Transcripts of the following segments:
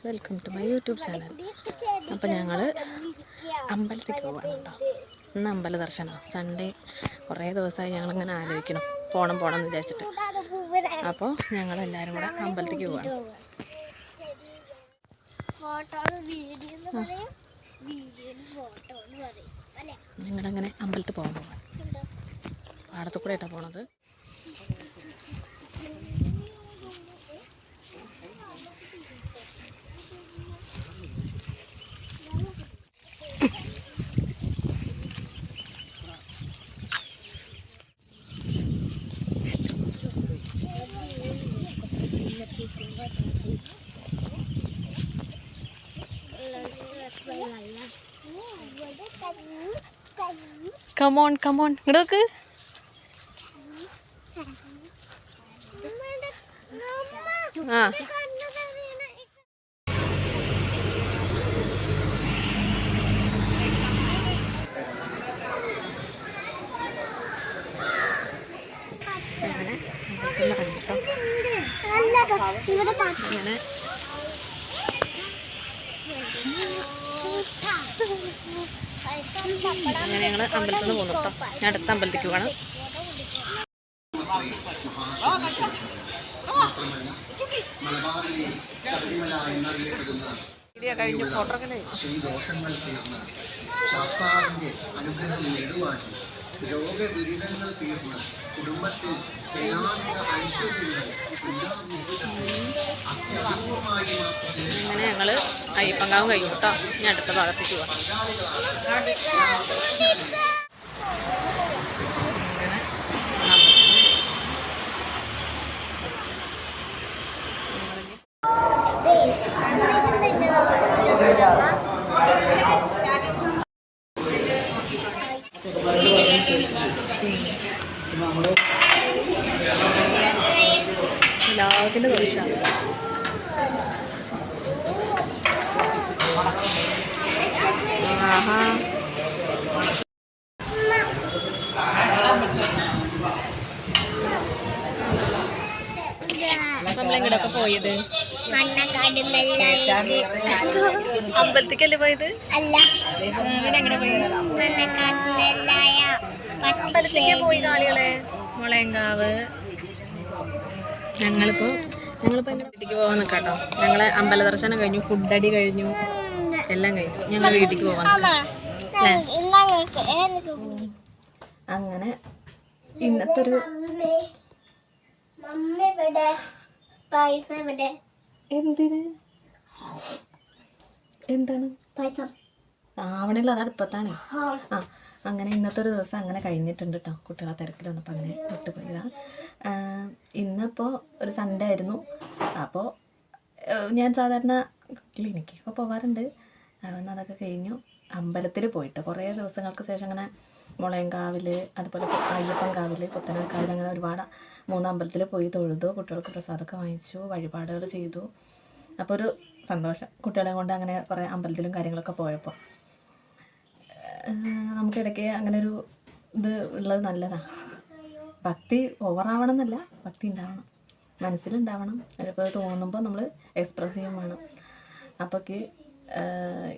Welcome to my YouTube channel. അപ്പോൾ ഞങ്ങൾ അമ്പലത്തേക്ക് പോകണം കേട്ടോ. ഇന്ന് അമ്പല ദർശനം സൺഡേ. കുറേ ദിവസമായി ഞങ്ങളിങ്ങനെ ആലോചിക്കണം പോകണം എന്ന് വിചാരിച്ചിട്ട്. അപ്പോൾ ഞങ്ങളെല്ലാവരും കൂടെ അമ്പലത്തേക്ക് പോവാണ്. ഞങ്ങളങ്ങനെ അമ്പലത്തിൽ പോകാൻ പോവാണ്. പാടത്തു കൂടെ ആയിട്ടാണ് പോണത്. കമോൺ ഇങ്ങോട്ട് നോക്ക്. ആ അങ്ങനെ അങ്ങനെ ഞങ്ങൾ അമ്പലത്തിൽ നിന്ന് പോന്നു കേട്ടോ. ഞാൻ അടുത്ത അമ്പലത്തേക്ക് പോകണം. കഴിഞ്ഞു ഫോട്ടോക്കെ ശാസ്താവിന്റെ അനുഗ്രഹം നേടുവാനും രോഗദുരിതങ്ങൾ തീർന്ന് കുടുംബത്തിൽ എല്ലാവിധ ഐശ്വര്യങ്ങൾ അത്യപൂർവമായി അങ്ങനെ ഞങ്ങൾ അയ്യപ്പങ്കാവും കഴിഞ്ഞു കേട്ടോ. ഞാൻ അടുത്ത ഭാഗത്തേക്ക് പോകാം. ലാവിൻ്റെ ദോഷമാണ്. ആഹാ നമ്മളെങ്ങോട്ടൊക്കെ പോയത്? അമ്പലത്തേക്കല്ലേ പോയത്? അല്ല, അമ്പലത്തേക്ക് പോയി കാളികളെ. മുളയങ്കാവ്. ഞങ്ങളിപ്പോ വീട്ടിലേക്ക് പോകാൻ നിൽക്കാട്ടോ. ഞങ്ങളെ അമ്പല ദർശനം കഴിഞ്ഞു, ഫുഡടി കഴിഞ്ഞു, എല്ലാം കഴിഞ്ഞു. ഞങ്ങൾ വീട്ടിലേക്ക് പോകാൻ അങ്ങനെ ഇന്നത്തെ ഒരു എന്താണ് ആവണില്ല, അത് അടുപ്പത്താണ്. ആ അങ്ങനെ ഇന്നത്തെ ഒരു ദിവസം അങ്ങനെ കഴിഞ്ഞിട്ടുണ്ട് കേട്ടോ. കുട്ടികളെ തിരക്കിൽ വന്നപ്പോൾ അങ്ങനെ വിട്ടുപോയതാണ്. ഇന്നിപ്പോൾ ഒരു സൺഡേ ആയിരുന്നു. അപ്പോൾ ഞാൻ സാധാരണ ക്ലിനിക്കൊക്കെ പോകാറുണ്ട്. അതൊക്കെ കഴിഞ്ഞു. അമ്പലത്തിൽ പോയിട്ട് കുറേ ദിവസങ്ങൾക്ക് ശേഷം അങ്ങനെ മുളയങ്കാവിൽ, അതുപോലെ അയ്യപ്പൻകാവിൽ, പുത്തനക്കാവിൽ, അങ്ങനെ ഒരുപാട് 3 അമ്പലത്തിൽ പോയി തൊഴുതു. കുട്ടികൾക്ക് പ്രസാദമൊക്കെ വാങ്ങിച്ചു, വഴിപാടുകൾ ചെയ്തു. അപ്പോൾ ഒരു സന്തോഷം കുട്ടികളെ കൊണ്ട് അങ്ങനെ കുറേ അമ്പലത്തിലും കാര്യങ്ങളൊക്കെ പോയപ്പോൾ. നമുക്കിടയ്ക്ക് അങ്ങനെ ഒരു ഇത് ഉള്ളത് നല്ലതാണ്. ഭക്തി ഓവറാവണം എന്നല്ല, ഭക്തി ഉണ്ടാവണം, മനസ്സിലുണ്ടാവണം. അതിപ്പോൾ തോന്നുമ്പോൾ നമ്മൾ എക്സ്പ്രസ് ചെയ്യും വേണം. അപ്പോഴേക്ക്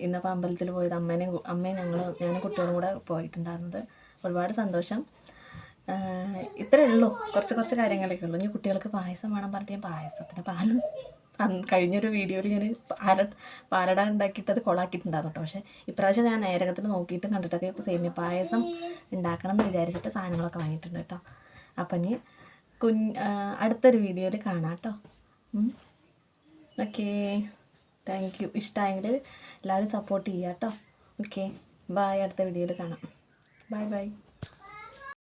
ഇന്നിപ്പോൾ അമ്പലത്തിൽ പോയത് അമ്മയും ഞാനും കുട്ടികളും കൂടെ പോയിട്ടുണ്ടായിരുന്നത്. ഒരുപാട് സന്തോഷം. ഇത്രയേ ഉള്ളൂ. കുറച്ച് കാര്യങ്ങളൊക്കെ ഉള്ളൂ. ഇനി കുട്ടികൾക്ക് പായസം വേണം പറഞ്ഞിട്ട് ഞാൻ പായസത്തിന് പാലും കഴിഞ്ഞൊരു വീഡിയോയിൽ ഞാൻ പാലട ഉണ്ടാക്കിയിട്ട് അത് കൊളാക്കിയിട്ടുണ്ടായിരുന്നു കേട്ടോ. പക്ഷേ ഇപ്രാവശ്യം ഞാൻ നേരകത്തിൽ നോക്കിയിട്ടും കണ്ടിട്ടൊക്കെ ഇപ്പോൾ സേമിയ പായസം ഉണ്ടാക്കണം എന്ന് വിചാരിച്ചിട്ട് സാധനങ്ങളൊക്കെ വാങ്ങിയിട്ടുണ്ട് കേട്ടോ. അപ്പം ഇനി അടുത്തൊരു വീഡിയോയിൽ കാണാം കേട്ടോ. Okay, thank you. ഇഷ്ടമായെങ്കിൽ എല്ലാവരും സപ്പോർട്ട് ചെയ്യുക കേട്ടോ. Okay, bye. അടുത്ത വീഡിയോയിൽ കാണാം. ബൈ.